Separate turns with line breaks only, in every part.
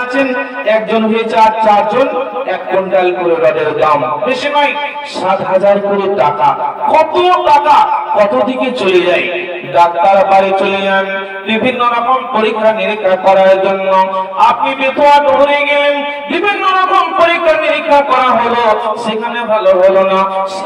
আছেন, একজন হয়েছে আর চারজন, 1 কুইন্টাল করে রডের দাম, বেশি নয় 7,000 করে টাকা। কত টাকা কত দিকে চলে যায়। ডাক্তার বাড়ি চলে যান বিভিন্ন রকম পরীক্ষা নিরীক্ষা করার জন্য, আপনি বেথুয়া ধরে গেলেন, বিভিন্ন রকম পরীক্ষা নিরীক্ষা করা হলো, সেখানে ভালো হলো না,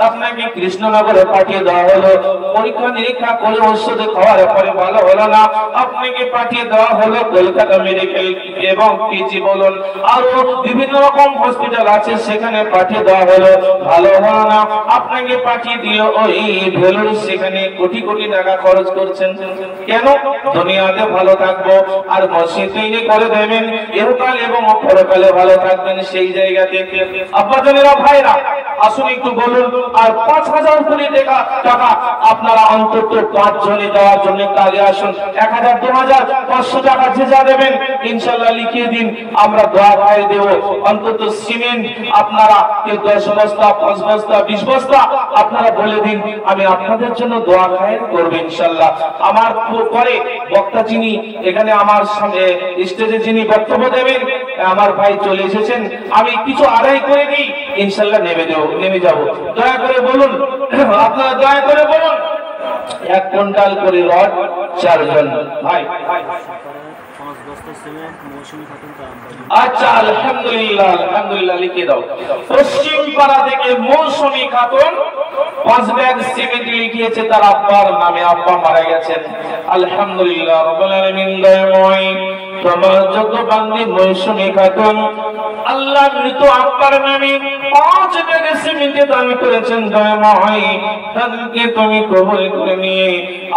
আপনাকে কৃষ্ণনগরে পাঠিয়ে দেওয়া হলো, পরীক্ষা নিরীক্ষা করে ওষুধ খাওয়ার পরে ভালো হলো না, আপনাকে পাঠিয়ে দেওয়া হলো কলকাতা মেডিকেল এবং পিজি বলুন আরো বিভিন্ন রকম হসপিটাল আছে, সেখানে পাঠিয়ে দেওয়া হলো, ভালো হলো না, আপনাকে পাঠিয়ে দিল ওই ভেলোর, সেখানে কোটি কোটি টাকা খরচ করছেন। কেন? দুনিয়াতে ভালো থাকবো আর মসজিদ তৈরি করে দেবেন, ইহকাল এবং পরকালে ভালো থাকবেন সেই জায়গাতে। আব্বাজানেরা, ভাইরা, আসুন একটু বলুন, আর 5,000 কোটি টাকা আপনারা অন্তত 5 জনে দেওয়ার জন্য কাজে আসুন। 1,000, 2,000, 500 টাকা যে যা দেবেন ইনশাআল্লাহ লিখিয়ে দিন, আমরা দোয়া খায় দেব। অন্তত সিমেন্ট আপনারা কেউ 10 বস্তা, 5 বস্তা, 20 বস্তা আপনারা বলে দিন, আমি আপনাদের জন্য দোয়া খায় করব ইনশাআল্লাহ। আমার পরে বক্তা যিনি এখানে আমার সামনে স্টেজে যিনি বক্তব্য দেবেন, আমার ভাই চলে এসেছেন, আমি কিছু আদায় করে দিই, ইনশাআল্লাহ নেমে যাব। দয়া করে বলুন, আপনারা দয়া করে বলুন, 1 কুইন্টাল করে রড 4 জন ভাই। আচ্ছা, আলহামদুলিল্লাহ, আলহামদুলিল্লাহ লিখে দাও। পশ্চিম পাড়া থেকে মৌসুমী খাতুন 5 ব্যাগ সিমেন্ট লিখিয়েছে তার আব্বার নামে, আব্বা মারা গেছেন। আলহামদুলিল্লাহ রাব্বুল আলামিন দয়াময়, তোমার যত বান্দি মৌসুমী খাতুন আল্লাহ মৃত আব্বার নামে 5 ব্যাগ সিমেন্ট দান করেছেন। দয়াময়, তাদেরকে তুমি কবুল করে নিয়ে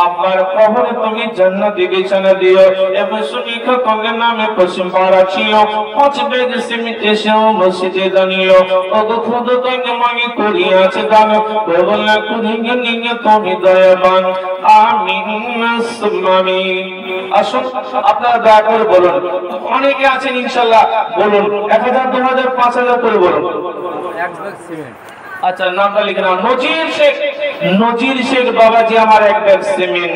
আব্বার কবরে তুমি জান্নাতি বিছানা দিও। এবং মৌসুমী খাতুনের নামে পশ্চিম পাড়া ছিল, 5 ব্যাগ সিমেন্ট এসেও মসজিদে দানিও। ওগো খুদ তুমি মাগি করিয়াছে দান, কবুল না করিয়ে নিয়ে তুমি দয়াবান, আমিন সুম্মা আমিন। আসুন আপনারা দয়া করে বলুন, অনেকে আছেন ইনশাআল্লাহ, বলুন 1,000, 2,000, 5,000 করে বলুন।
1 ব্যাগ সিমেন্ট।
আচ্ছা, নামটা লিখে নাও। নজির শেখ, নজির শেখ বাবাজি আমার 1 ব্যাগ সিমেন্ট।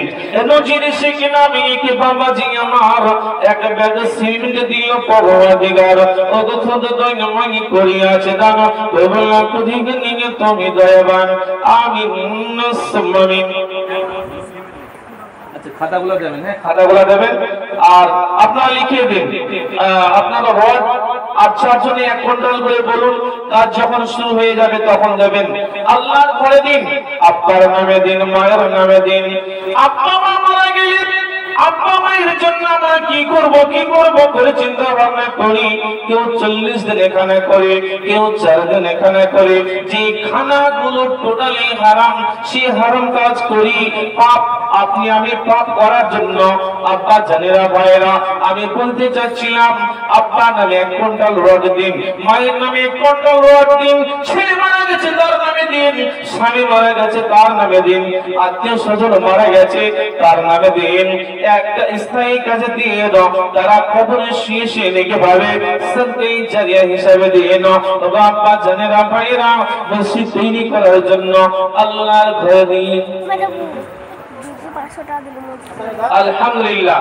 নজির শেখ নামে কি বাবাজি আমার 1 ব্যাগ সিমেন্ট দিল পরওয়ারদিগার। ওগো খুদ দইন মাগি করিয়াছে দান, কবুল না করিয়ে নিয়ে তুমি দয়াবান, আমিন সুম্মা আমিন।
খাতাগুলো দেবেন, হ্যাঁ
খাতাগুলো দেবেন আর আপনারা লিখিয়ে দিন আপনারা রড 8 জনে 1 কুইন্টাল করে বলুন, কাজ যখন শুরু হয়ে যাবে তখন দেবেন। আল্লাহর ঘরে দিন, আব্বার নামে দিন, মায়ের নামে দিন। আব্বা মা মারা গেলে আব্বা মায়ের জন্য আমরা কি করব করে চিন্তা ভাবনা করি। কেউ 40 দিন এখানে করে, কেউ 4 দিন এখানে করে। যে খানাগুলো টোটালি হারাম, সেই হারাম কাজ করি, পাপ আপনি আমি পাপ করার জন্য। আব্বা জানেরা, ভাইরা, আমি বলতে চাচ্ছিলাম, আব্বা নামে 1 কুইন্টাল রড দিন, মায়ের নামে 1 কুইন্টাল রড দিন, ছেলে মারা গেছে তার নামে দিন, স্বামী মারা গেছে তার নামে দিন, আত্মীয় স্বজন মারা গেছে তার নামে দিন। একটা স্থায়ী কাজে দিয়ে দাও, তারা কবরে শুয়ে নেকে ভাবে সদকায়ে জারিয়া হিসাবে দিয়ে নাও। তবে আব্বা জানেরা, ভাইরা, মসজিদ তৈরি করার জন্য আল্লাহর ঘরে দিন। আলহামদুলিল্লাহ।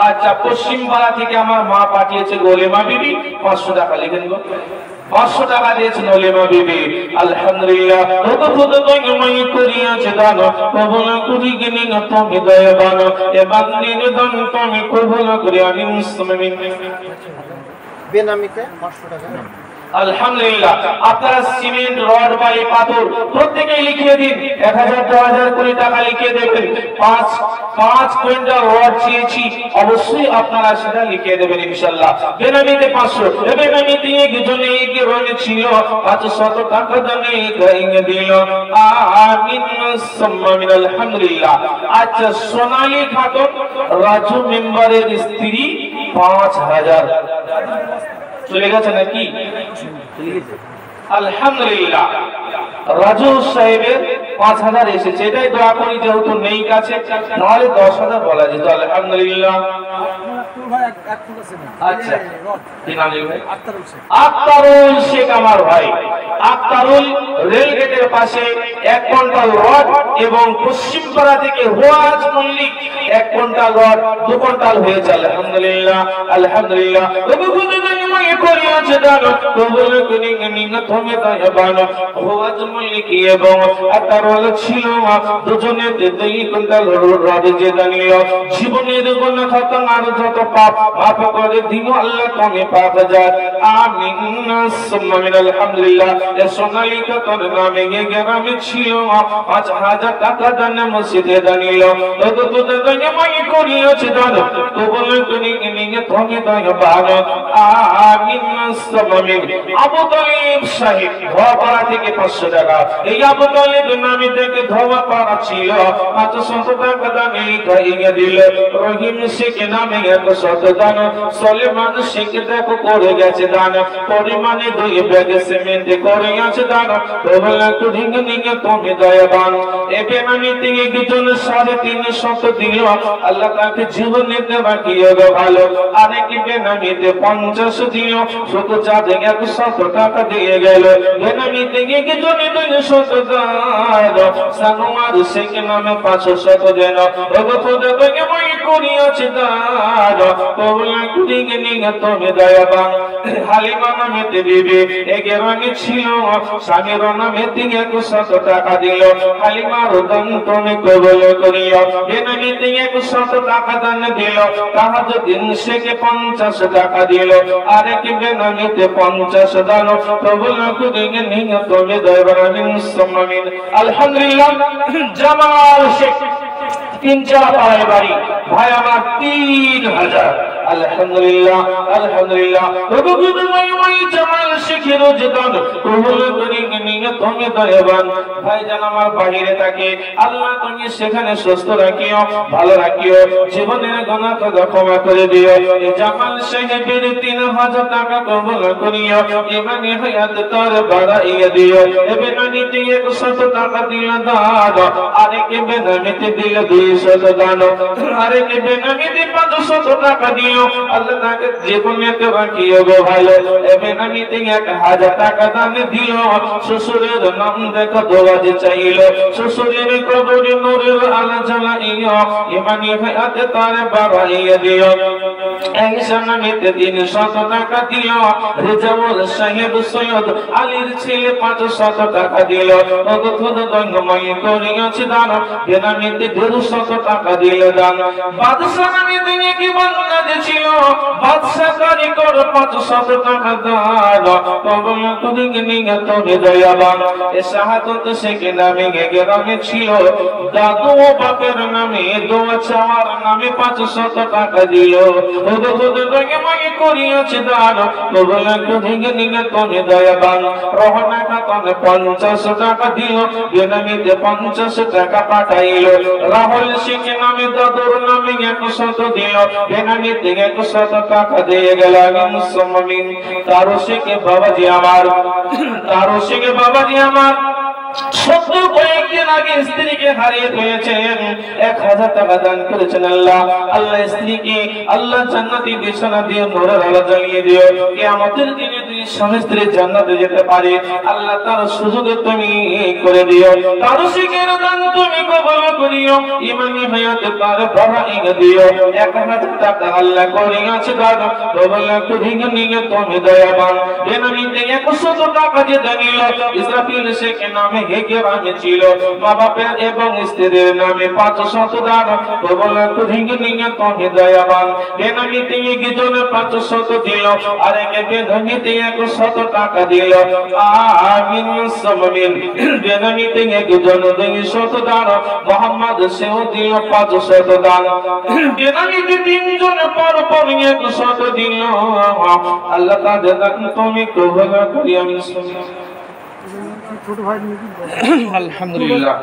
আচ্ছা, পশ্চিম পাড়া থেকে আমার মা পাঠিয়েছে গোলেমা বিবি, 500 টাকা লিখেন গো। 500 টাকা দিয়েছেন ওলেমা বিবি। আলহামদুলিল্লাহ। ওগো খুদ তুমি মাগি করিয়াছে দান, কবুল করিয়ে নিয়ে তুমি দয়াবান, এ বান্দির দান তুমি কবুল করে আমিন সুম্মা আমিন।
বেনামিতে 500 টাকা।
আলহামদুলিল্লাহ। আপনারা সিমেন্ট, রড, বালি, পাথর প্রত্যেকেই লিখিয়ে দিন। 1,000, 2,000 করে টাকা লিখিয়ে দেবেন। 5 কুইন্টাল রড চেয়েছি, অবশ্যই আপনারা সেটা লিখিয়ে দেবেন ইনশাআল্লাহ। বেনামিতে 500, বেনামিতে একজনে রড ছিল 500 টাকা দামে গাইয়ে দিল, আমিন সুম্মা আমিন। আলহামদুলিল্লাহ। আচ্ছা, সোনালী খাতুন রাজু মেম্বারের স্ত্রী 5,000 চলে গেছে নাকি? আলহামদুলিল্লাহ। রাজু সাহেবের 5,000 এসেছে, এটাই দোয়া করি, যেহেতু নেই কাছে, নাহলে 10,000 বলা যেত। আলহামদুলিল্লাহ। আচ্ছা, কি নাম লিখবে? আক্তারুল শেখ আমার ভাই। আক্তারুল রেল গেটের পাশে 1 কুইন্টাল রড এবং পশ্চিম পাড়া থেকে ওয়াজ মল্লিক 1 কুইন্টাল রড 2 কুইন্টাল হয়েছে। আলহামদুলিল্লাহ, আলহামদুলিল্লাহ। করিয়াছে দানো কবুল করে নিয়ে তুমি দয়াবান ওয়াজ মালিকি এবং আতারওয়াল ছিল দুজনে দুই কুইন্টাল রড যে দানিল জীবনের গুনাহ খাতা আর যত পাপ মাফ করে দিও আল্লাহ তুমি পাক যার আমিন সুম্মা মিন আলহামদুলিল্লাহ এ সোনালিকা তোর নামে গ্রামে ছিল 5000 টাকা দান মসজিদে দানিল তত তো দানে মাই করিয়াছে দানো কবুল করে নিয়ে তুমি দয়াবান আমিন সুম্মা মিন আবু তালিব সাহেব ধোয়াপাড়া থেকে 500 টাকা এই আবু তালিব নামে থেকে ধোয়াপাড়া ছিল 500 টাকা দানে খাইয়ে দিল রহিম শেখ নামে 100 দান সুলেমান শেখ দেখো করে গেছে দান পরিমাণে 2 ব্যাগ সিমেন্ট করে গেছে দান তোমরা তো ঢিঙ্গে নিয়ে তুমি দয়াবান এ বেনামিতে একজন 350 দিল আল্লাহ তাকে জীবনে বাকিয়ে গো ভালো আরেক বেনামিতে 50 দিল শুধু চাঁদে 100 টাকা দিয়ে গেল বেনামিতে একজন 200 দান সানোয়ার শেখ নামে 500 দেন ওগো তো দেখে মই করিয়াছে দান তোমরা কুড়িয়ে নিয়ে তুমি দয়াবান হালিমা নামেতে বিবি এগেরানি ছিল স্বামীর নামেতে 100 টাকা দিল হালিমার দান তুমি কবুল করিও বেনামিতে 100 টাকা দান দিল তাহাজ্জুদিন শেখে 50 টাকা দিল আরেক বেনামিতে 50 দান কবুল করিয়ে নিয়ে তুমি দয়াবান সুম্মা মিন আলহামদুলিল্লাহ জামাল শেখ 3-4 পাড়ায় বাড়ি ভাই আমার 3000 আলহামদুলিল্লাহ আলহামদুলিল্লাহ রবুগুমাই জামাল শেখের রোজদান কবুল করে নিয়ে তুমি দয়াবান ভাইজান আমার বাইরে থাকে আল্লাহ তুমি সেখানে সুস্থ রাখিও ভালো রাখিও জীবনের গুনাহ ক্ষমা করে দিও এই জামাল শেখের 3000 টাকা কবুল করিও ইমানি হায়াত তার বাড়াইয়া দিও বেনামিতে 100 টাকা দিল দান আরেক বেনামিতে দিল 200 দান আরেক বেনামিতে 500 টাকা দিল আল্লাহ তাকে জীবনে রাখিও গো ভালো বেনামিতে 1000 টাকা দান দিল শ্বশুরের নাম দেখো দোয়া যে চাইল শ্বশুরের কবরে নূরের আলো জ্বালাইও ইমানি হায়াত তার বাড়াইয়া দিও একজনমিতে 300 টাকা দিল রেজাউল সাহেব সৈয়দ আলীর ছেলে 500 টাকা দিল ওগো খুদ দঙ্গময় করিয়াছে দান বেনামিতে 150 টাকা দিল দান বাদশা নামিতে কি বান্দা ছিল বাদশা কারিগর 500 টাকা দান কবুল করিয়ে নিয়ে তুমি দয়াবান এ শাহাদত শেখ নামে গ্রামে ছিল দাদু বাপের নামে দোয়া চাওয়ার নামে 500 টাকা দিল ওগো খুদ দঙ্গময় করিয়াছে দান কবুল করিয়ে নিয়ে তুমি দয়াবান রহনা খাতুন 50 টাকা দিল বেনামিতে 50 টাকা পাঠাইল রাহুল শেখ নামে দাদুর নামে 100 দিল বেনামিতে 100 টাকা দিয়ে গেল মুসলমান তারো শেখ বাবাজি আমার সত্য কয়েকদিন আগে স্ত্রীকে হারিয়ে ফেলেছেন 1000 টাকা দান করেছেন আল্লাহ স্ত্রীকে আল্লাহ জান্নাতি বিছানা দিয়ে নূরের আলো জ্বালিয়ে দিও কিয়ামতের দিনে দুই স্বামী স্ত্রী জান্নাতে যেতে পারে আল্লাহ তার সুযোগ তুমি করে দিও তার শিখের দান তুমি কবুল করিও ইমানি হায়াত তার বাড়াইয়া দিও 1000 টাকা আল্লাহ করিয়াছে দান কবুল করিয়ে নিয়ে তুমি দয়াবান বেনামিতে 100 টাকা যে দানিল ইসরাফিল শেখ নামে গ্রামে ছিল মা বাপের এবং স্ত্রীর নামে 500 দান কবুল করিয়ে নিয়ে তুমি দয়াবান বেনামিতে একজন 500 দিল আরেক বেনামিতে 100 টাকা দিল আমিন সুবহান বেনামিতে একজন 200 দান মোহাম্মদ সেও দিল 500 দান বেনামিতে তিনজন পর 100 দিল আল্লাহ তাআলা দান তুমি কবুল করিও আমিন আলহামদুলিল্লাহ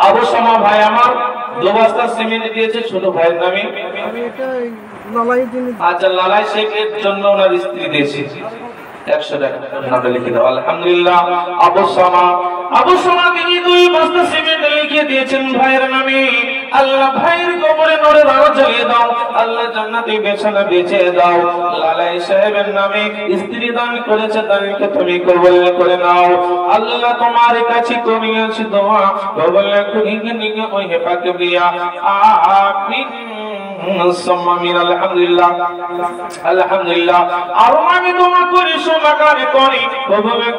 আবু সামা ভাই আমার 2 বস্তা সিমেন্ট দিয়েছে ছোট ভাইয়ের নামে আচ্ছা লালাই শেখের জন্য ওনার স্ত্রী দিয়েছে 100 টাকা নামটা লিখে দাও আলহামদুলিল্লাহ আবু সামা তিনি 2 বস্তা সিমেন্ট লিখে দিয়েছেন ভাইয়ের নামে আল্লাহ ভাইয়ের কবরে নূরের আলো জ্বালিয়ে দাও আল্লাহ জান্নাতে বিছানা বিছিয়ে দাও লালাই সাহেবের নামে স্ত্রী দান করেছে দানকে তুমি কবুল করে নাও আল্লাহ তোমার কাছে তুমি আছে দোয়া কবুল করে নিয়ে ওই পাক দিয়া আমিন আলহামদুলিল্লাহ আলহামদুলিল্লাহ। আর আমি দোয়া করি সোনাকারে করি প্রভুকে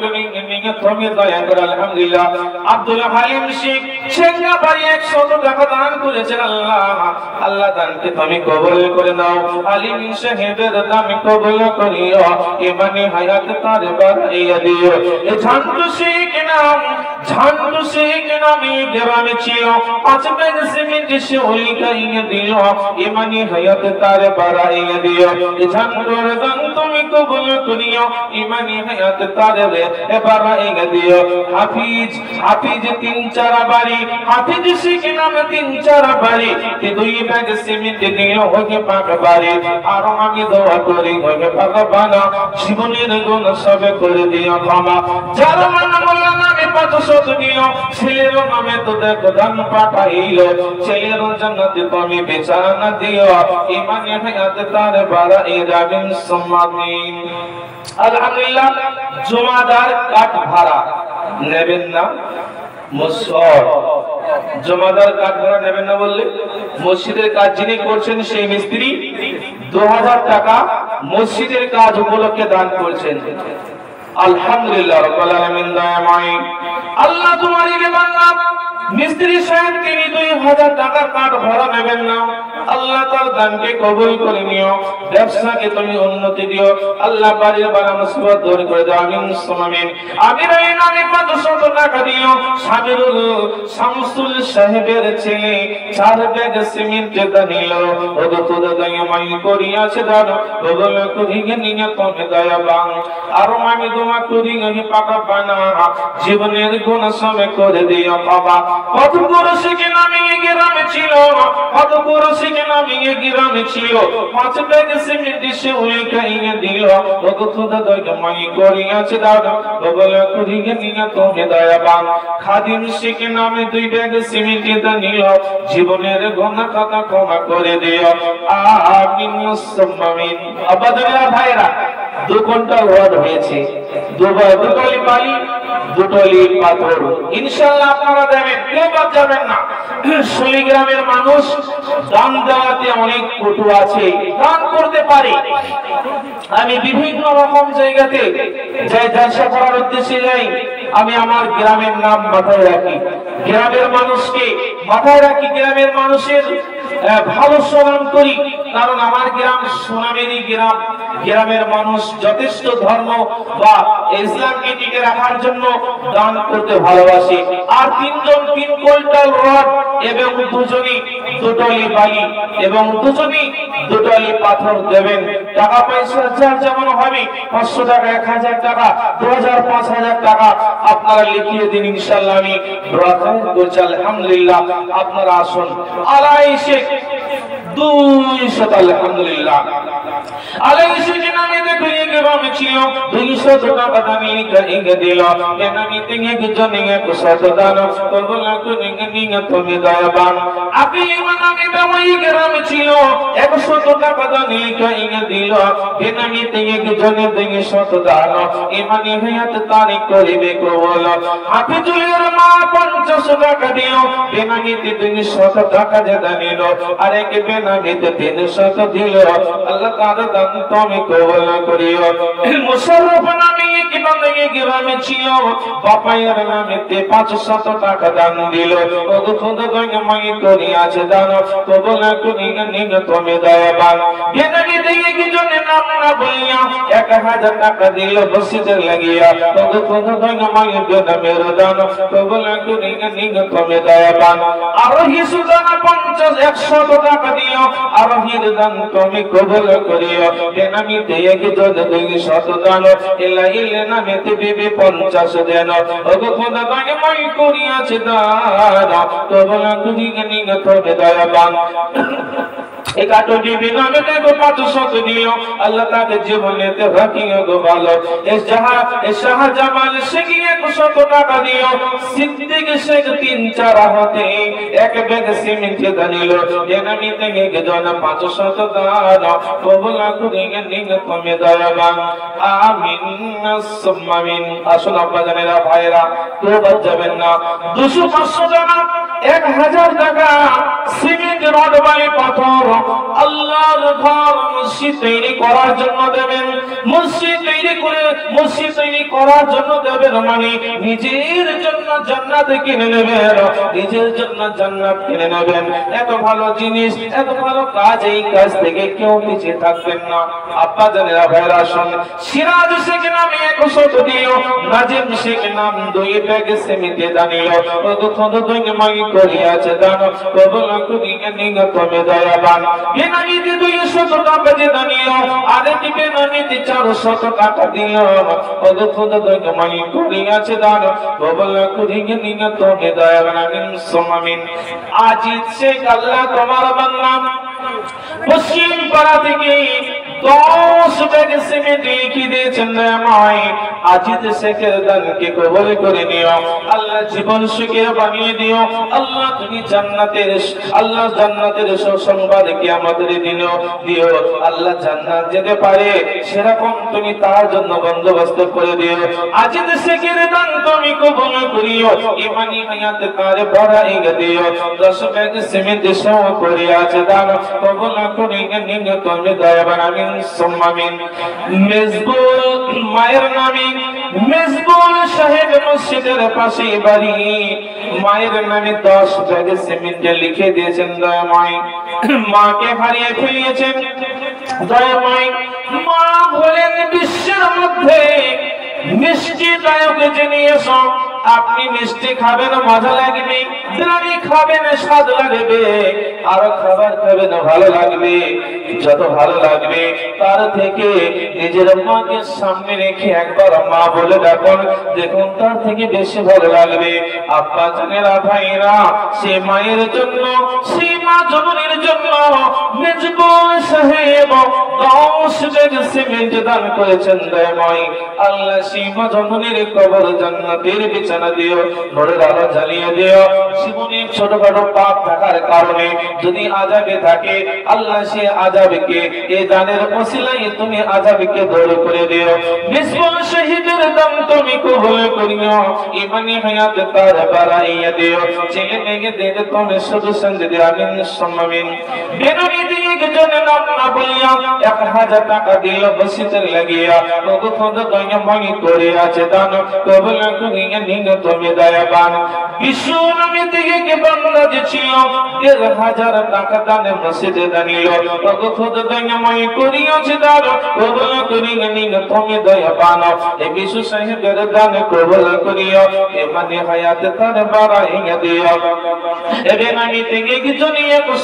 তুমি দয়া করে আলহামদুলিল্লাহ। আব্দুল হালিম শেখ শেঙ্গাবাড়ি 100 টাকা দান করেছেন। আল্লাহ আল্লাহ দানকে তুমি কবুল করে নাও। হালিম সাহেবের দান কবুল করিও, ইমানি হায়াত তার বাড়াইয়া দিও। এ ঝান্ডু শেখ নামে গ্রামে ছিল 5 ব্যাগ সিমেন্ট সে ওলি গাইয়ে দিল, ইমানি হায়াত তার বাড়াইয়া দিও। এ ঝান্ডুর দান তুমি কবুল করিও, ইমানি হায়াত তার বাড়াইয়া দিও। হাফিজ 3-4 বাড়ি, হাফিজ শেখ নামে 3-4 বাড়ি, 2 ব্যাগ সিমেন্ট দিল হয়ে পাক বাড়ি। আর আমি দোয়া করি হয়ে পাক বানা, জীবনের গুণ সব করে দিও ক্ষমা। যার মোল্লা নামে 500 দিল, ছেলের নামে তো দেখো দান পাঠাইল, ছেলের জান্নাতে তুমি বিছানা দিও, ইমানি হায়াত তার বাড়াইয়া যাবেন সম্মানিন। আলহামদুলিল্লাহ। জমাদার কাঠ ভাড়া নেবেন না, জমাদার কাঠ ভাড়া নেবেন না বললে মসজিদের কাজ যিনি করছেন সেই মিস্ত্রি 2000 টাকা মসজিদের কাজ উপলক্ষে দান করছেন। আলহামদুলিল্লাহ রাব্বুল আলামিন দয়াময়। আল্লাহ তোমারই বান্দা মিস্ত্রি সাহেব তিনি 2000 টাকার কাঠ ভাড়া নেবেন না, আল্লাহ তার দানকে কবুল করে নিও, ব্যবসাকে তুমি উন্নতি দিও, আল্লাহ বাড়ির বালা মুসিবত দূর করে দাও, আমিন সুমামিন। আমির এই নামে 500 টাকা দিও, সামিরুল শামসুল সাহেবের ছেলে 4 ব্যাগ সিমেন্ট দানিল, ওগো খোদা দয়াময় করিয়াছে দান কবুল করিয়ে নিয়ে তুমি দয়াবান। আর আমি দোয়া করি আমি পাকা বানা, জীবনের গুণ সব করে দিও বাবা। কত পুরুষকে নামে গ্রামে ছিল, কত পুরুষকে নামে গ্রামে ছিল, 5 ব্যাগ সিমেন্ট সে ওই গাইয়ে দিল, ওগো খোদা দয়াময় করিয়াছে দান কবুল করিয়ে নিয়ে তুমি দয়াবান। খাদিম শেখ নামে 2 ব্যাগ সিমেন্ট দানিল, জীবনের গুণ কথা ক্ষমা করে দিও, আমিন সুম্মামিন। আবাদুল্লাহ ভাইরা 2 কুইন্টাল রড হয়েছে, 2 টলি বালি 2 টলি পাথর, ইনশাআল্লাহ আপনারা দেবেন, কেউ বাদ যাবেন না। শলি গ্রামের মানুষ দান দেওয়াতে অনেক পটু আছে, দান করতে পারে। আমি বিভিন্ন রকম জায়গাতে যাই, জলসা করার উদ্দেশ্যে যাই, আমি আমার গ্রামের নাম মাথায় রাখি, গ্রামের মানুষকে মাথায় রাখি, গ্রামের মানুষের ভালো সম্মান করি, কারণ আমার গ্রাম সোনামেরি গ্রাম। গ্রামের মানুষ যথেষ্ট ধর্ম বা ইসলামকে টিকে রাখার জন্য দান করতে ভালোবাসে। আর 3 জন 3 কুইন্টাল রড এবং 2 জনই 2 টলি বালি এবং 2 জনই 2 টলি পাথর দেবেন। টাকা পয়সা যার যেমন হবে, 500 টাকা, 1000 টাকা, 2000, 5000 টাকা আপনারা লিখিয়ে দিন, ইনশাআল্লাহ আমি দোয়া করছি। আলহামদুলিল্লাহ। আপনারা আসুন। আলাই শেখ 200, আলহামদুলিল্লাহ। আলাই শেখ নামে দেখো গ্রামে ছিল, 200 টাকা দানি গাইয়ে দিল, এ নামে তিনি জনে 100 দান কবুল করে নিয়ে তুমি দয়াবান। আকিল নামে ওই গ্রামে ছিল, 100 টাকা দানি গাইয়ে দিল, এ নামে তিনি জনে 200 দান, ইমানি হায়াত তার করিবে কবুল। হাফিজুলের মা 50 টাকা দিল, এ নামে 200 টাকা দান নিল, আর এক বেনামিতে 300 দিল, আল্লাহ তার দান তুমি কবুল করিও। মুশাররফ নামে এক বান্দা গ্রামে ছিল, বাপায়ের নামে 500 টাকা দান দিল, ওগো খোদা দয়াময় করিয়াছে দান কবুল করিয়ে নিয়ে তুমি দয়াবান। বেনামি দিয়ে কি জন্য নাম না বলিয়া 1000 টাকা দিল মসজিদের লাগিয়া, ওগো খোদা দয়াময় বেনামের দান কবুল করিয়ে নিয়ে তুমি দয়াবান। আরোহী সুদান 100 টাকা দিও, আরোহীর দান তুমি কবুল করিও। বেনামি দিয়ে কি জন্য 200 দান, ইল্লা নামেতে বিবি 50 দেন, ওগো খোদা দয়াময় করিয়াছে দান কবুল করিয়ে নিয়ে তুমি দয়াবান। একাটি বিনামে দেখো 500 দিও, আল্লাহ তাকে জীবনেতে রাখিও গো ভালো। এ শাহজামাল শেখ 100 টাকা দিও, সিদ্দিক শেখ 3-4 হাতে 1 ব্যাগ সিমেন্ট দানিল, বেনামি থেকে জন 500 দান কবুল করিয়ে নিয়ে তুমি দয়াবান। আমিন সুম্মা আমিন। আসুন আব্বা জানেরা ভাইরা, কেউ বাদ যাবেন না। 200-500 টাকা 1000 টাকা সিমেন্ট রড বালি পাথর আল্লাহর ঘর মসজিদ তৈরি করার জন্য দেবেন। মসজিদ তৈরি করার জন্য দেবেন মানে নিজের জন্য জান্নাত কিনে নেবেন, নিজের জন্য জান্নাত কিনে নেবেন। এত ভালো জিনিস, এত ভালো কাজ, এই কাজ থেকে কেউ পিছিয়ে থাকবেন না। আব্বা জানেরা ভাইরা শুন, সিরাজ শেখ নামে 100 দিও, নাজিম শেখ নাম 2 ব্যাগ সিমেন্ট দানিল, কত দুই মাই করিয়াছে দান, কবল করি নিগা তুমি দয়াবান। বেনামিতে 200 টাকা যে দানিল, আরেকটি বেনামিতে 400 টাকা দিল, কত দুই মাই করিয়াছে দান, কবল করি নিগা তুমি দয়াবান। আমিন সুমামিন। আজিত শেখ আল্লাহ তোমার বান্দা পশ্চিম পাড়া থেকে 10 ব্যাগ সিমেন্ট লিখে দিয়েছেন দয়াময়। আজিত শেখের দানকে কবুল করে নিও আল্লাহ, জীবন সুখের বানিয়ে দিও আল্লাহ। তুমি জান্নাতের সুসংবাদ কিয়ামতের দিনে দিও আল্লাহ। জান্নাত যেতে পারে সেরকম তুমি তার জন্য বন্দোবস্ত করে দিও। আজিত শেখের দান তুমি কবুল করিও, ইমানি হায়াত তার বাড়াই দিও। 10 ব্যাগ সিমেন্ট সহ করে আছে দান, কবুল করে নিও তুমি দয়াবান। আমিন সুম্মা আমিন। মেজবুল মায়ের নামে মেজবুল সাহেব মসজিদের পাশে বাড়ি, মায়ের নামে 10 ব্যাগ সিমেন্ট লিখে দিয়েছেন দয়াময়। মাকে হারিয়ে ফেলিয়েছেন দয়াময়। মা বলেন বিশ্বের মধ্যে মিষ্টি দায়ক জিনিস, আপনি মিষ্টি খাবেন মজা লাগবে, বিরিয়ানি খাবেন স্বাদ লাগবে, আর খাবার খাবেন ভালো লাগবে। যত ভালো লাগবে তার থেকে নিজের মাকে সামনে রেখে একবার মা বলে দেখুন, দেখুন তার থেকে বেশি ভালো লাগবে। আব্বা জানেরা ভাইরা, সে মায়ের জন্য, সেই মা জননীর জন্য মেজবুল সাহেব 10 ব্যাগ সিমেন্ট দান করেছেন দয়াময়। আল্লাহ সেই মা জননীর কবর জান্নাতের বিছানা দিও, নূরের আলো জ্বালিয়ে দিও। জীবনে ছোটখাটো পাপ থাকার কারণে যদি আযাবে থাকে আল্লাহ সে আযাবকে এই দানের ওসিলায় তুমি আযাবকে দূর করে দিও। মেজবুল শহীদের দান তুমি কবুল করিও, ইমানি হায়াত তার বাড়াইয়া দিও। ছেলে মেয়ে দিয়ে তুমি শুধু সঙ্গে দিও। আমিন সুম্মা আমিন। বেননি দিয়ে একজন নাম না বলিয়া 1000 টাকা দিল মসজিদের লাগিয়া, ওগো খোদ দয়া মাই করে আছে দান, কবুল করিয়া নিও তুমি দয়াবান। বিশ্ব নামে থেকে কে বান্দা যে ছিল 1000 টাকা দানে মসজিদে দানিল, ওগো খোদ দয়া মাই করিয়াছে দান, কবুল করিয়া নিও তুমি দয়াবান। এই বিশ্ব সাহেবের দান কবুল করিও, ইমানি হায়াত তার বাড়াইয়া দিও। এবে নামি থেকে একজন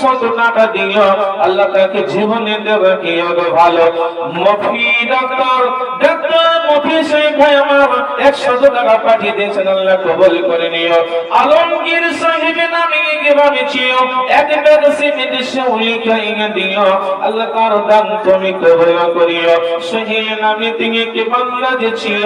100 টাকা দিল, আল্লাহ তাকে জীবনে দেবে কি ভালো। মফি ডাক্তার মফি শেখ ভাই আমার 100 টাকা পাঠিয়ে দিয়েছেন, আল্লাহ কবুল করে নিও। আলমগীর সাহেব নামে কিভাবে ছিল 1 ব্যাগ সিমেন্ট সে লিখাইয়া দিল, আল্লাহ তার দান তুমি কবুল করিও। সোহেল নামে তিনি কি বান্দা যে ছিল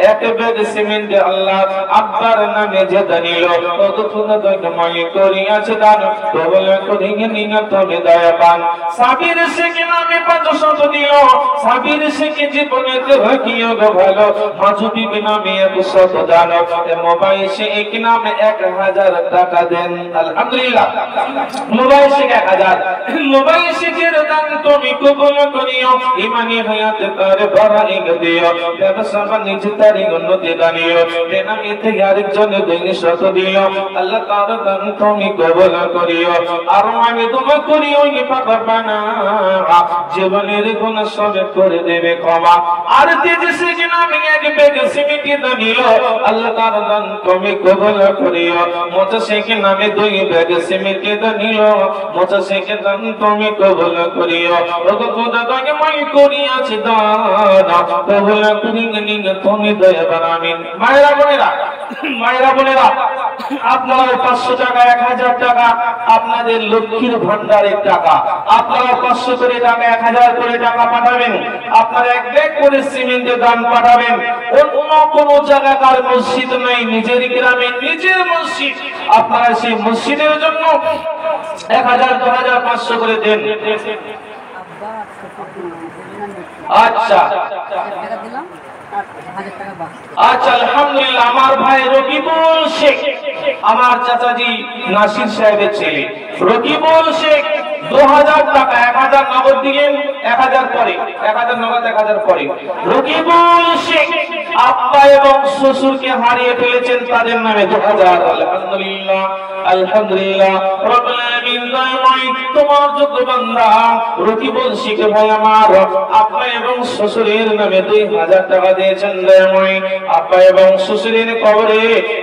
1 ব্যাগ সিমেন্ট আল্লাহ আব্বার নামে যে দানিল, ওগো খোদা দয়া মাই করিয়াছে দান, কবুল করিয়া নিও তুমি দয়াবান। সাবির শেখ নামে 500 দিল, সাবির শেখ জীবনে দেখিও গো ভালো। মাঝুবি নামে 100 দান, মোবাইল শেখ নামে 1000 টাকা দেন। আলহামদুলিল্লাহ, মোবাইল শেখ 1000। মোবাইল শেখের দান তুমি কবুল করিও, ইমানি হায়াত তার বাড়াইয়া দিও। ব্যবসা বাণিজ্য তার উন্নতি দানিও। বেনামি থেকে আরেকজন 200 দিও, আল্লাহ তার দান তুমি কবুল করিও। আর আমি দোয়া করিও পারবানা, জীবনের গুনাহ সব করে দেবে ক্ষমা। আর তেজ শেখ নামে 1 ব্যাগ সিমেন্ট দানিল, আল্লাহ তার দান তুমি কবুল করিও। মোচা শেখ নামে 2 ব্যাগ সিমেন্ট দানিল, মোচা শেখ দান তুমি কবুল করিও। ওগো খোদা দয়া মাই করিয়াছে দান, কবুল করিয়া নিও তুমি দয়াবান। আমিন। মায়েরা বোনেরা, আপনারা 500 টাকা 1000 টাকা আপনাদের লক্ষ্মীর ভান্ডারের টাকা, আপনারা 500 করে টাকা 1000 করে টাকা পাঠাবেন, আপনারা 1 ব্যাগ করে সিমেন্টের দান পাঠাবেন। অন্য কোন জায়গাকার মসজিদ নাই, নিজের গ্রামে নিজের মসজিদ, আপনারা সেই মসজিদের জন্য 1000 2000 500 করে দেন। আচ্ছা আচ্ছা, আলহামদুলিল্লাহ। আমার ভাই রকিবুল শেখ আমার চাচাজি নাসির সাহেবের ছেলে রকিবুল শেখ 2000 টাকা 1000 নগদ দিলেন 1000 পরে 1000 নগদ 1000 পরে রকিবুল শেখ আব্বা এবং শ্বশুরকে হারিয়ে ফেলেছেন তাদের নামে 2000 আলহামদুলিল্লাহ আলহামদুলিল্লাহ রব্বুল আলামিন দয়াময় তোমার যোগ্য বান্দা রকিবুল শেখ ভাই আমার আব্বা এবং শ্বশুরের নামে 2000 টাকা দিয়েছেন দয়াময় আব্বা এবং শ্বশুরের কবরে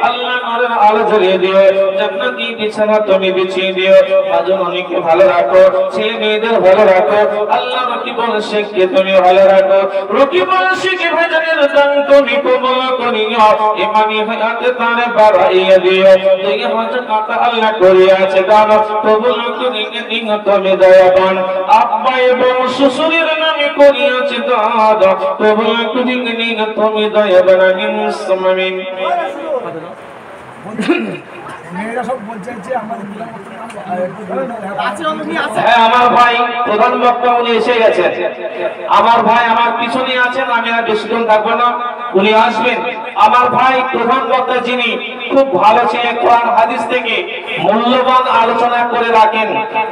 আল্লাহ নূরের আলো জ্বালিয়ে দিও জান্নাতি বিছানা তুমি বিছিয়ে দিও মাজননীকে ভালো রাখো ছেলে মেয়েদের ভালো রাখো আল্লাহ রকিবুল শেখকে তুমি ভালো রাখো রকিবুল শেখ ভাইজানের দান তুমি কবুল করিও ইমানি হায়াতে তারে বাড়াইয়া দিও এই হাজার টাকা আল্লাহ করিয়াছে দান কবুল করিয়ে দিও তুমি দয়াবান আব্বা এবং শ্বশুরের নামে করিয়াছে দান কবুল করিয়ে দিও তুমি দয়াবান আমিন আমিন
মেয়েরা সব বলছে যে আমাদের
হ্যাঁ আমার ভাই প্রধান বক্তা উনি এসে গেছেন আমার ভাই আমার পিছনে আছেন আমি আর বেশিক্ষণ থাকবো না উনি আসবেন আমার ভাই প্রধান বক্তা যিনি খুব ভালো ছিলেন কোরআন হাদিস থেকে মূল্যবান আলোচনা করে রাখেন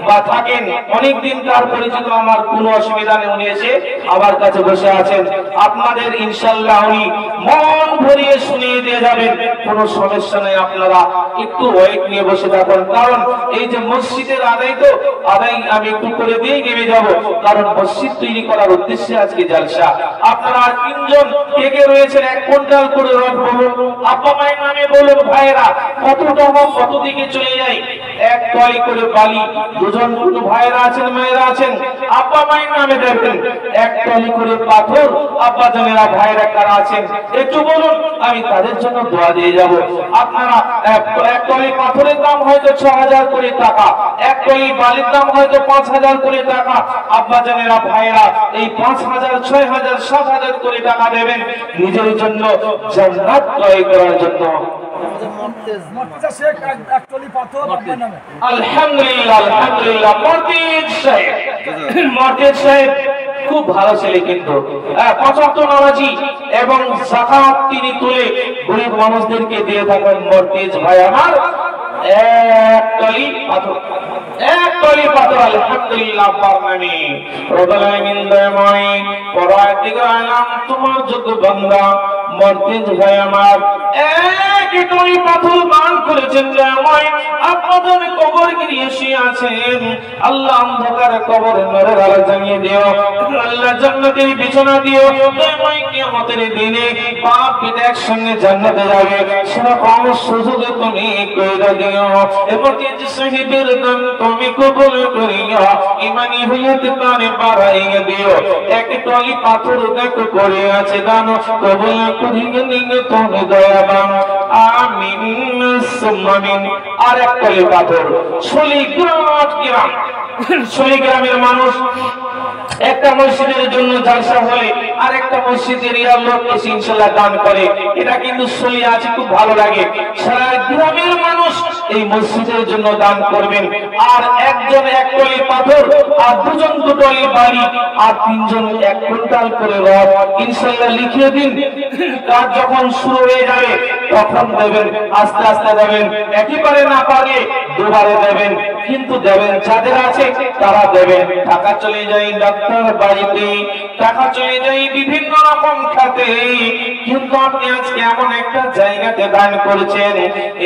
বা থাকেন অনেক দিন তার পরিচিত আমার কোনো অসুবিধা নেই উনি এসে আমার কাছে বসে আছেন আপনাদের ইনশাআল্লাহ উনি মন ভরিয়ে শুনিয়ে দিয়ে যাবেন কোনো সমস্যা নেই আপনারা একটু ওয়েট নিয়ে বসে থাকুন কারণ এই যে মসজিদের আদায় তো আদায় আমি একটু করে দিয়ে নেমে যাব কারণ মসজিদ তৈরি করার উদ্দেশ্যে আজকে জলসা আপনারা তিনজন কে কে রয়েছেন 1 কুইন্টাল করে রড বলুন আব্বা মায়ের নামে বলুন ভাইরা কত টাকা কত দিকে চলে যায় 1 টলি করে বালি দুজন কোন ভাইরা আছেন মায়েরা আছেন আব্বা মায়ের নামে দেবেন 1 টলি করে পাথর আব্বা জানেরা ভাইরা কারা আছেন একটু বলুন আমি তাদের জন্য দোয়া দিয়ে যাব আপনারা 1 টলি পাথরের দাম হয়তো 6000 করে টাকা 1 টলি বালির দাম হয়তো 5000 করে টাকা আব্বা জানেরা ভাইরা এই 5000 6000 7000 করে টাকা দেবেন নিজের জন্য জান্নাত ক্রয় করার জন্য আলহামদুলিল্লাহ আলহামদুলিল্লাহ মর্তেজ সাহেব খুব ভালো ছেলে কিন্তু 75 নামাজি এবং যাকাত তিনি তুলে গরিব মানুষদেরকে দিয়ে থাকেন মর্তেজ ভাই আমার 1 টলি পাথর আলহামদুলিল্লাহ আব্বার নামে রব্বুল আলামিন দয়াময় পরওয়ারদিগার আলম তোমার যোগ্য বান্দা মর্তেজ ভাই আমার 1 টলি পাথর দান করেছেন দয়াময় আপনাদের কবর গিরিয়ে শুয়ে আছেন আল্লাহ অন্ধকার কবর নূরের আলো জ্বালিয়ে দিও আল্লাহ জান্নাতের বিছানা দিও দয়াময় কিয়ামতের দিনে বাপ পিতা একসঙ্গে জান্নাতে যাবে সেরকম সুযোগ তুমি কইরা দিও এবং যে সাহিবের দান তুমি কবুল করিও ইমানি হইতে তারে বাড়াইয়া দিও 1 টলি পাথর দেখো করে আছে দান কবুল করিয়ে নিও তুমি দয়াবান আমিন সুম্মামিন আর 1 টলি পাথর গ্রামের মানুষ একটা মসজিদের জন্য জলসা হলে আর একটা মসজিদের লোক এসে ইনশাআল্লাহ দান করে এটা কিন্তু শুনে আছে খুব ভালো লাগে সারা গ্রামের মানুষ এই মসজিদের জন্য দান করবেন আর একজন 1 টলি পাথর আর দুজন 2 টলি বালি আর তিনজন 1 কুইন্টাল করে রড ইনশাআল্লাহ লিখিয়ে দিন কাজ যখন শুরু হয়ে যাবে তখন দেবেন আস্তে আস্তে দেবেন একেবারে না পারলে দুবারে দেবেন কিন্তু দেবেন যাদের আছে তারা দেবেন টাকা চলে যায় ডাক্তার বাড়িতে টাকা চলে যায় বিভিন্ন রকম খাতে কিন্তু আপনি আজকে এমন একটা জায়গাতে দান করেছেন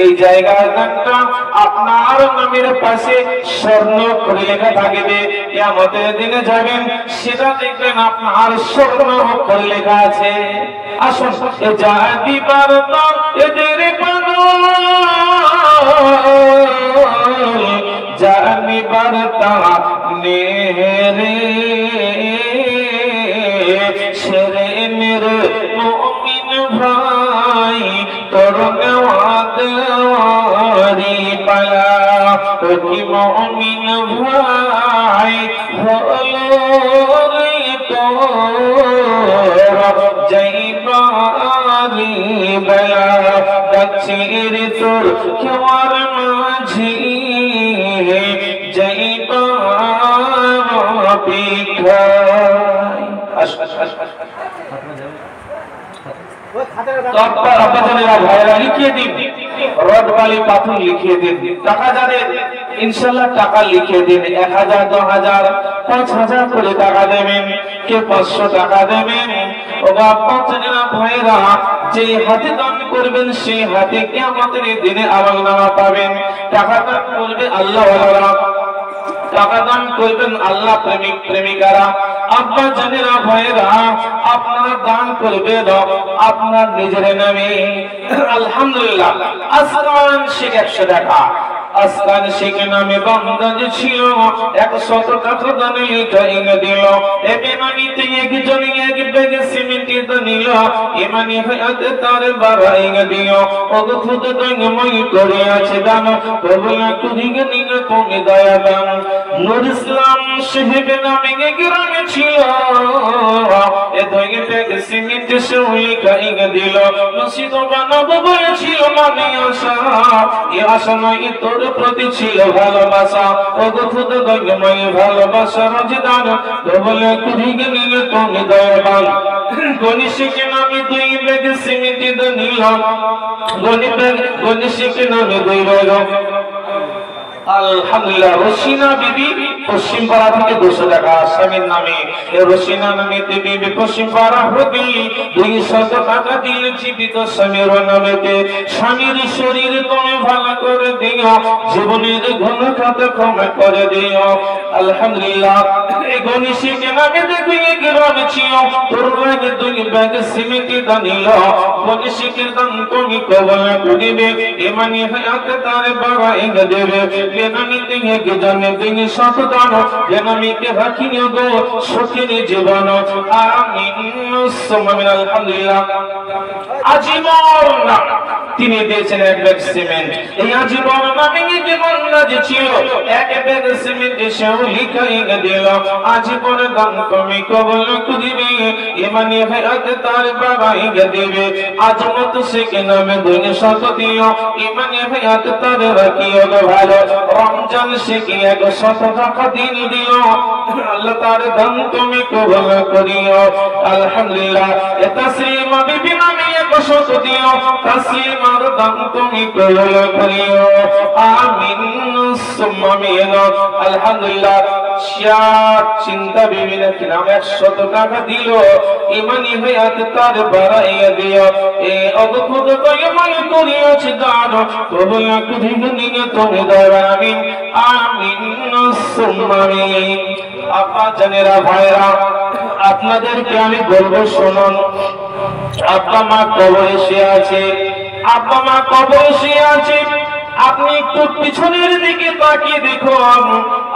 এই জায়গার দানটা আপনার নামের পাশে স্বর্ণ করে লেখা থাকবে কিয়ামতের দিনে যাবেন সেটা দেখবেন আপনার স্বর্ণ করে লেখা আছে আসুন এ জাতি বারতা এদের পাগল জানি বারতা নেরে সেরে মেরে মুমিন ভাই তোর দেওয়ারি পালা কি মুমিন ভাই হলো রে তোর যাইবারি বেলা গাছের তোর কেওয়ার মাঝি যাইবার পিখাই ভাইরা লিখিয়ে দিন রড বালি পাথর লিখিয়ে দিন। টাকা যাদের ইনশাআল্লাহ টাকা লিখে দিন, 1000 2000 5000 করে টাকা দেবেন, কে 500 টাকা দেবেন। ও বাবা জানেন ভাইরা, যে হাতে দান করবেন সেই হাতে কিয়ামতের দিনে আমলনামা পাবেন। টাকা দান করবে আল্লাহ ওয়ালারা, টাকা দান করবেন আল্লাহ প্রেমিক প্রেমিকারা। আব্বা জানেরা ভাইরা, আপনারা দান করবেন আপনার নিজের নামে। আলহামদুলিল্লাহ, আসমান শেখ 100 টাকা, আসমান শেখ নামে বান্দা যে ছিল 100 টাকা দান লিখে দিল। এবেনামিতে একজন এক ব্যাগ সিমেন্ট নিল, ইমানি হায়াতে তার বাড়াই দিও। ওগো খুদ দয়ময় করে আছে দান, প্রভুলা কুদিকে নিলে তুমি দয়া দান। নূর ইসলাম সাহেব নামে গ্রামে ছিল, এ দয় ব্যাগ সিমেন্ট সে লিখাই দিল। মসজিদ বানাবো বলেছিল মানে আশা, এ আশা নয় তোর প্রতি ছিল ভালোবাসা। ওগো খুদ দয়ময় ভালোবাসা রাজদান, প্রভুলা কুদিকে নিলে তুমি দয়া দান। গণেশকে নামে 2 ব্যাগ সিমেন্ট নিলাম, গণেশকে নামে 2 ব্যাগ। আলহামদুলিল্লাহ, রশিনা বিবি পশ্চিম পাড়া থেকে 200 টাকা স্বামীর নামে। রশিনা নামে বিবি পশ্চিম পাড়া হতে 200 টাকা দিল জীবিত স্বামীর নামেতে। স্বামীর শরীর তুমি ভালো করে দিও, জীবনের গুণ খাতা ক্ষমা করে দিও। আলহামদুলিল্লাহ, এই গণেশকে নামে দেখি গ্রাম ছিল, তোর লাগে 2 ব্যাগ সিমেন্ট দানিল। গণেশকে দান তুমি কবল করিবে, ইমানি হায়াত তার বাড়াই দেবে। বেনামিতে এক জানে দিন শতদান, বেনামিতে রাখিনি গো সখীর জীবন। আমিন সুম্মা আমিন। আলহামদুলিল্লাহ, আজীবন তিনি দিয়েছেন 1 ব্যাগ সিমেন্ট। এই আজীবন নামে জীবন যে ছিল 1 ব্যাগ সিমেন্ট সেও লিখাই দিল। আজীবন দান তুমি কবল করিবে, ইমানি হায়াত তার বাড়াই দেবে। আজমত শেখ নামে 200 দিও, ইমানি হায়াত তার রাখিও গো ভালো। রমজান শেখ 100 টাকা দিল দিল, আল্লাহ তার দান তুমি কবুল করিও। আলহামদুলিল্লাহ, এ তাসলিমা বিবি নামে 100 দিও, তাসলিমার দান তুমি কবুল করিও। আমিন সুম্মা আমিন। আলহামদুলিল্লাহ, চিন্তা বিবি নামে 100 টাকা দিল, ইমানি হায়াত তার বাড়াইয়া দিও। এ অদ্ভুত দয়াময় করিয়াছে দান, কবুল করিবে নিয়ে তুমি দয়া। আমিন আমিন সুম্মা আমিন। আপা জানেরা ভাইরা, আপনাদেরকে আমি বলবো শুনুন, আব্বা মা কবরে শুয়ে আছে, আব্বা মা কবরে শুয়ে আছে। আপনি একটু পিছনের দিকে তাকিয়ে দেখুন,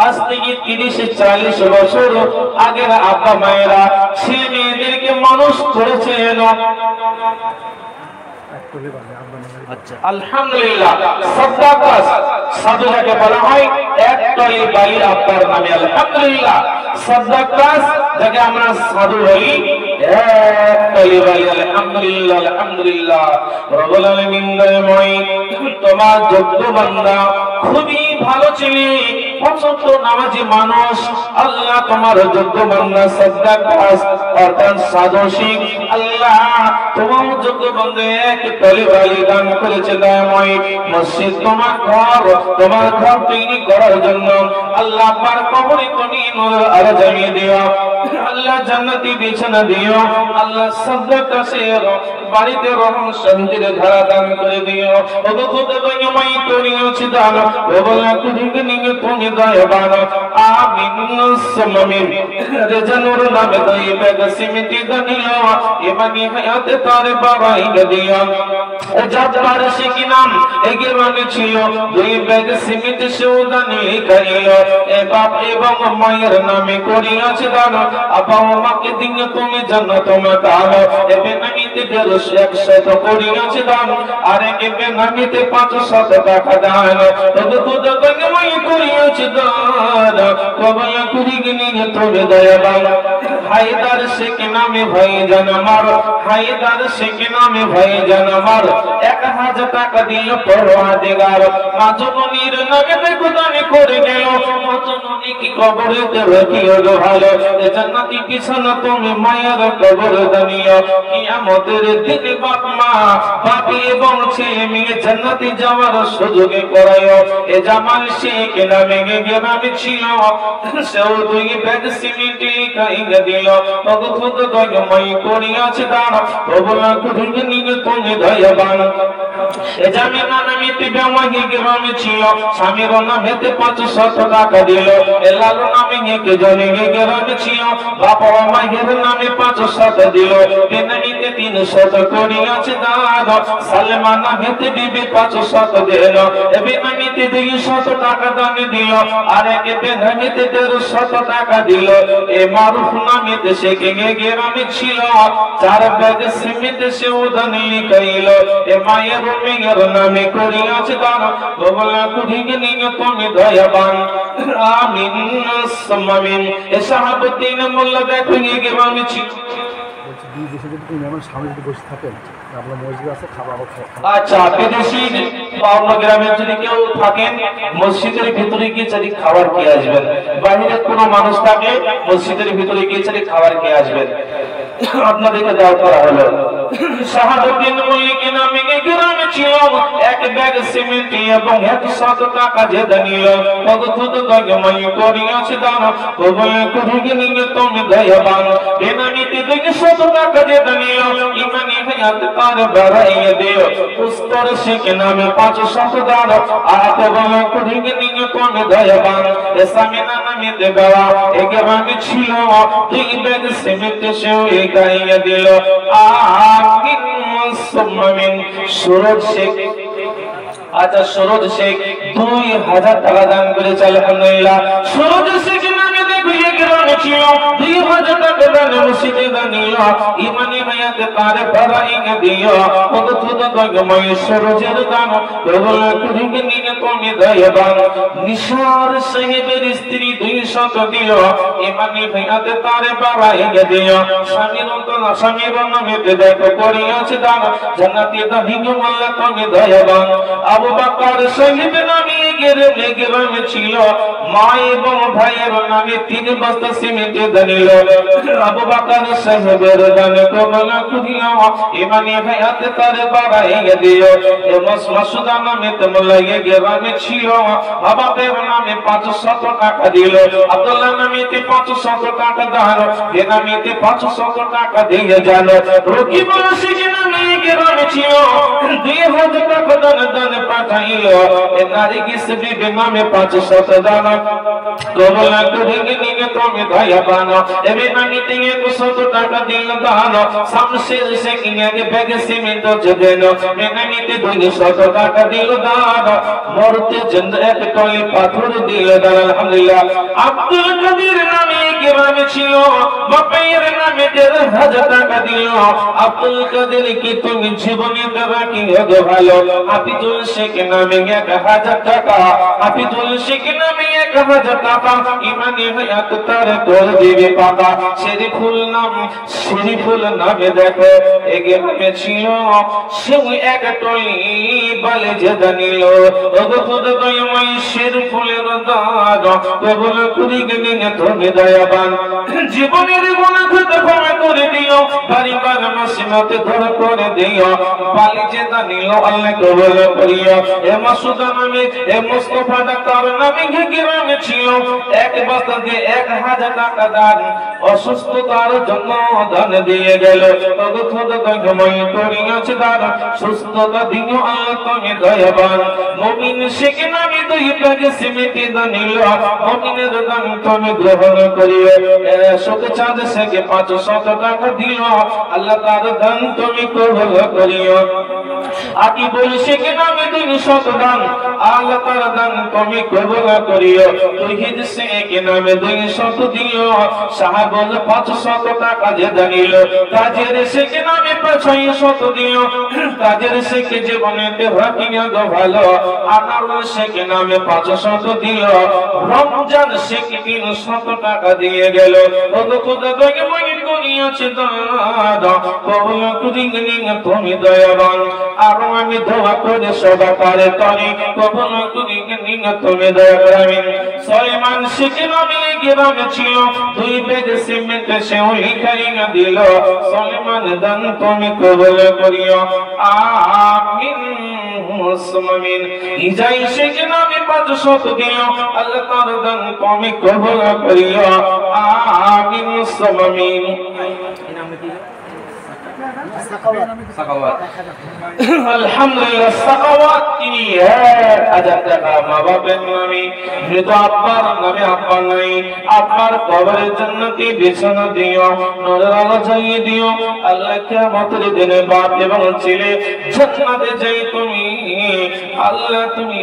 আজ থেকে 30-40 বছর আগের আব্বা মায়েরা ছেলে মেয়েদেরকে মানুষ করেছেন। আলহামদুলিল্লাহ, সাদাকা সাধু যাকে বলা হয়, 1 টলি বালি আব্বার নামে। আলহামদুলিল্লাহ, সাদাকা যাকে আমরা সাধু বলি, 1 টলি বালি। আলহামদুলিল্লাহ, আলহামদুলিল্লাহ। রব্বুল আলামিন দয়াময়, তোমার যোগ্য বান্দা খুবই ভালো ছিলে, 75 নামাজি মানুষ। আল্লাহ তোমার যোগ্য বান্দা সাদাকা অর্থাৎ সাধু শিখ, আল্লাহ তোমার যোগ্য বান্দা 1 টলি বালি দান করেছে। দয়াময়, মসজিদ তোমার ঘর তৈরি করার জন্য আল্লাহ পার কবরে তুমি নূর আলো জ্বালিয়ে দিও। আল্লাহ জান্নাতি বিছানা দিও। আল্লাহ সাদাকা শের বাড়িতে রহম শান্তির ধারা দান করে দিও। ওগো খুদ দয়াময় করিয়াছি দান, ওবলা কুদিকে নিয়ে তুমি দয়াবান। আমিন সুম্মা আমিন। রেজানুর নামে 2 ব্যাগ সিমেন্ট দানিল, ইমানি হায়াতে তার বাড়াই দিও। জাব্বার শেখ নাম এগিয়ে ছিল, 2 ব্যাগ সিমেন্ট সেও দান লিখাইল। এ বাপ এবং মায়ের নামে করিয়াছে দান, আব্বা মাকে দিয়ে তুমি জান্নাত মাতাল। এ বেনামিতে 100 করিয়াছে দান, আর এ বেনামিতে 500 টাকা দান। ওগো খুদ দয়াময় করিয়াছে দান, কবল করিগে নিয়ে তুমি দয়াবান। হায়দার শেখ নামে ভাইজান আমার, হায়দার শেখ নামে ভাইজান আমার 1000 টাকা দিল পরওয়ারদিগার। মা জননীর নামে দেখো দানি করে গেল, মা জননী কি কবরেতে রাখিও গো ভালো, এ জান্নাতি বিছানা তুমি মায়ের কবর দানিও। কিয়ামতের দিনে বাপ মা বাপি এবং ছেলে মেয়ে জান্নাতে যাওয়ার সুযোগ করায়ও। এ জামাল শেখ নামে গ্রামে ছিল, সেও 2 ব্যাগ সিমেন্ট খাইয়ে দিল। অদ্ভুত দয়াময় করিয়াছে দান, প্রবলা কুঠিকে নিয়ে তুমি দয়াবান। এ জামিনা নামে বেমাহি গ্রামে ছিল, স্বামীর নামেতে 500 টাকা দিল। এ লালু নামে কে জনে গ্রামে ছিল, বাবা মায়ের নামে 500 দিল। বেনামিতে 300 করিয়াছে দান, সালমা নামেতে বিবি 500 দিল। এ বেনামিতে 200 টাকা দান দিল, আর একে বেনামিতে 150 টাকা দিল। এ মারুফ নামেতে সে গ্রামে ছিল, 4 ব্যাগ সিমেন্ট সে উদান লিখাইল। এ মায়ের মেয়ের নামে করিয়াছে দান, প্রবলা কুঠিকে নিয়ে তুমি দয়াবান। আমিন সুম্মামিন। এ শাহাবুদ্দিন মোল্লা দেখো গ্রামে ছিল। আচ্ছা, বিদেশি বা অন্য গ্রামে যদি কেউ থাকেন, মসজিদের ভিতরে গিয়ে যদি খাবার খেয়ে আসবেন। বাইরে কোনো মানুষ থাকে, মসজিদের ভিতরে গিয়ে যদি খাবার খেয়ে আসবেন। আপনাদেরকে দাওয়াত করা হলো। শাহাবুদ্দিন মল্লিক নামে গ্রামে ছিল, 1 ব্যাগ সিমেন্ট এবং 100 টাকা যে দানিল। অদ্ভুত দয়াময় করিয়াছে দান, প্রবলা কুঠিকে নিয়ে তুমি দয়াবান। বেনামিতে 200 টাকা যে দানিল, ইমানি হায়াত তার বাড়াইয়া দিও। উস্তর শেখ নামে 500 দান, আর প্রবলা কুঠিকে নিয়ে তুমি দয়াবান। এ সামিনা নামে দেওয়া এ গ্রামে ছিল, 2 ব্যাগ সিমেন্ট সেও গাইয়া দিল। আমিন সুম্মামিন। সুরজ শেখ, আচ্ছা সুরজ শেখ 2000 টাকা দান করেছে, আলহামদুলিল্লাহ। সুরজ শেখ নামে দেখো গ্রামে ছিল, 2000 টাকা দান মসজিদে দানিল। ইমানি হায়াতে তার বাড়াইয়া দিও। অদ্ভুত দয়াময় সুরজের দান, প্রবলা কুঠিকে নিয়ে তুমি দয়াবান। নিশার সাহেবের স্ত্রী 200 দিল, ইমানি হায়াতে তার বাড়াইয়া দিও। স্বামীর নামে দেখো করিয়াছে দান, জান্নাতি দাহিনী মোল্লা তুমি দয়াবান। আবু বকর সাহেব নামে গ্রামে ছিল, মা এবং ভাইয়ের নামে 3 বস্তা সিমেন্ট দানিল। আবু বকর সাহেবের দান কবুল করিও, ইমানি হায়াতে তার বাড়াইয়া দিও। এ মাসুদ নামে মোল্লা গ্রামে ছিল, বাবার নামে 500 টাকা দিল। আব্দুল্লাহ নামে 500 টাকা দান, বেনামিতে 500 টাকা দিয়ে জানো। রকিব শেখ নামে গ্রামে ছিল, 2000 টাকা দান পাঠাইল। এ নারী কিসবি নামে 500 দান, কবুল কুঠিকে নিয়ে তুমি দয়াবান। এ বেনামিতে 100 টাকা দিল দান, শামশের শেখ নিয়ে ব্যাগ সিমেন্ট দেন। বেনামিতে 200 টাকা দিল দান, মরতে জন্য 1 টলি পাথর দিল দান, আলহামদুলিল্লাহ। আব্দুল কদির নামে গ্রামে ছিল, বাপের নামে 1000 টাকা দিল। আব্দুল কাদের কি তুমি জীবনে রাখি গো ভালো। হাফিজুল শেখ নামে 1000 টাকা, হাফিজুল শেখ নামে 1000 টাকা, ইমানি হায়াত তার করে দিবে পাকা। শরীফুল নামে দেখো গ্রামে ছিল, সেও 1 টলি বলে যে দানিল। অদ্ভুত দয়াময় শরীফুলের দান, কবুল কুঠিকে নিয়ে তুমি দয়াবান। জীবনের গুনাহ ক্ষমা করে দিও, পরিবার মুসিবত দূর করে দিও। বালি যে দানিল আল্লাহ কবুল করিও। এ মাসুদ নামে এ মুস্তাফা ডাক্তার নামে গ্রামে ছিল, 1 বস্তা দিয়ে 1000 টাকা দান, অসুস্থতার জন্য দান দিয়ে গেল। অদ্ভুত দয়াময় করিয়াছে দান, সুস্থতা দিও আল্লাহ তুমি দয়াবান। মুমিন শেখ নামে 2 ব্যাগ সিমেন্ট দানিল, মুমিনের দান তুমি গ্রহণ করিও। শোক চাঁদ শেখ 500 টাকা দিল, আল্লাহ তার দান তুমি কবুল করিও আকি বলছে কি নামে দিন শতদান আল্লাহ তার দান তুমি কবুল করিও তৌহিদ সে কি নামে দিন শত দিও সাহাবল 500 টাকা যে দানিল কাজের সে কি নামে 600 দিও কাজের সে কি জীবনেতে হাকিয়া গো ভালো আনার সে কি নামে 500 দিও রমজান সে কি 300 টাকা দিয়ে গেল ও খোদা তোকে মহিন করিয়াছে দাদা কবুল করিনি তুমি দয়াবান আর আমি দোয়া করে সদা পারে তরি কবুল করিনি তুমি দয়া করবেন সুলাইমান শিখে নবী গ্রামে ছিল 2 ব্যাগ সিমেন্ট সে লিখাইয়া দিল সুলাইমান দান তুমি কবুল করিও আমিন মুসলমিন ইজাই শিখে নবী 500 দিও আল্লাহ তার দান তুমি কবুল করিও আমিন মুসলমিন আলহামদুলিল্লাহ সাকাওয়াত তিনি 1000 টাকা মা বাবার নামে মৃত আব্বার নামে আব্বার নাই আব্বার কবরের জান্নাতি বিছানা দিও নূরের আলো জ্বালিয়ে দিও আল্লাহ কিয়ামতের দিনে বাপ এবং ছেলে জান্নাতে যাই তুমি আল্লাহ তুমি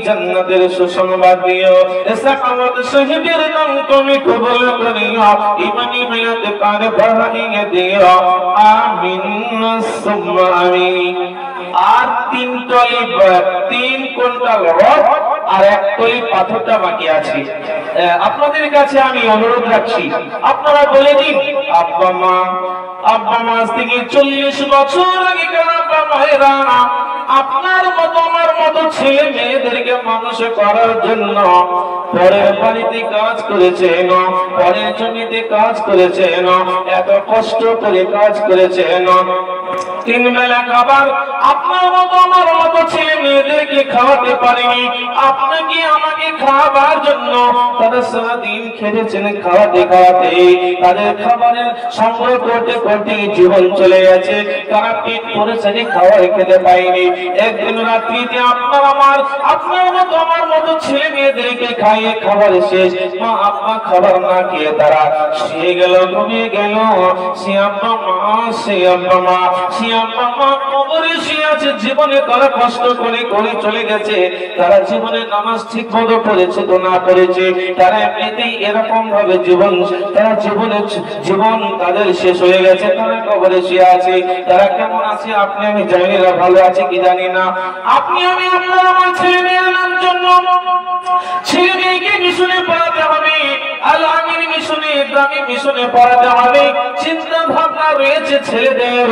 জান্নাতের সুসংবাদ দিও সাকাওয়াত শহীদের নাম তুমি কবুল করিও ইমানি হায়াত পার বাড়াইয়ে দিও আমিন সুম্মা আমিন আর 3 কুইন্টাল রড আর 1 টলি পাথরটা বাকি আছে আপনাদের কাছে আমি অনুরোধ রাখছি আপনারা বলে দিন আব্বা মা আজ থেকে 40 বছর আগে কেন আব্বা মায়েরা আপনার মতো আমার মতো ছেলে মেয়েদেরকে মানুষ করার জন্য পরের বাড়িতে কাজ করেছেন পরের জমিতে কাজ করেছেন এত কষ্ট করে কাজ করেছেন 3 বেলা খাবার আপনার মতো আমার মতো ছেলে মেয়েদেরকে খাওয়াতে পারেনি আপনাকে আমাকে খাওয়াবার জন্য তারা সারাদিন খেটেছেন খাওয়াতে খাওয়াতে তাদের খাবারের সংগ্রহ করতে করতে জীবন চলে গেছে তারা পেট ভরেছে খাবার খেতে পায়নি একদিন রাত্রিতে আপনার মতো আমার মতো ছেলে মেয়েদেরকে খাইয়ে খাবার শেষ মা আপা খাবার না খেয়ে তারা শুয়ে গেল ঘুমিয়ে গেল সে আব্বা মা কবরে শুয়ে আছে জীবনে তারা কষ্ট করে করে চলে গেছে তারা জীবনে নামাজ ঠিক মতো পড়েছে তো না পড়েছে তারা এমনিতেই এরকম ভাবে জীবন তাদের শেষ হয়ে গেছে তারা কবরে শুয়ে আছে তারা কেমন আছে আপনি আমি জানি না ভালো আছে কি জানি না আপনি আমি আপনার আমার ছেলে মেয়ের নাম জন্য ছেলে মেয়েকে মিশনে পড়াতে হবে আল আমিন মিশনে ইসলামী মিশনে পড়াতে হবে চিন্তা ভাবনা রয়েছে ছেলেদের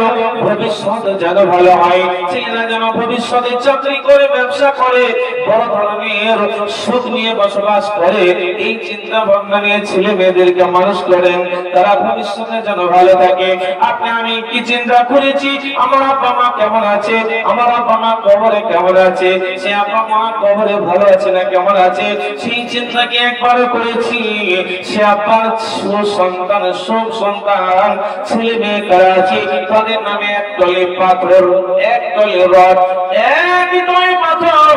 ভবিষ্যৎ যেন ভালো হয় ছেলেরা যেন ভবিষ্যতে চাকরি করে ব্যবসা করে বড় ধরনের সুখ নিয়ে বসবাস করে এই চিন্তা ভাবনা নিয়ে ছেলে মেয়েদেরকে মানুষ করেন তারা ভবিষ্যতে যেন ভালো থাকে আপনি আমি কি চিন্তা করেছি আমার আব্বা মা কেমন আছে আমার আব্বা মা কবরে কেমন আছে সে আব্বা মা কবরে ভালো আছে না কেমন আছে সেই চিন্তাকে একবার করেছি সে আব্বার সন্তান সব সন্তান ছেলে মেয়ে কারা আছে তাদের নামে 1 টলি পাথর 1 টলি রড 1 টলি পাথর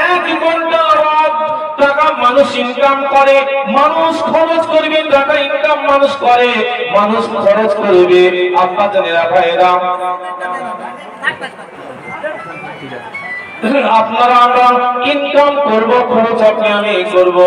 1 কুইন্টাল রড টাকা মানুষ ইনকাম করে মানুষ খরচ করবে টাকা ইনকাম মানুষ করে মানুষ খরচ করবে আব্বা জানেরা ভাইরা আপনারা আমরা ইনকাম করব খরচ আপনি আমি করব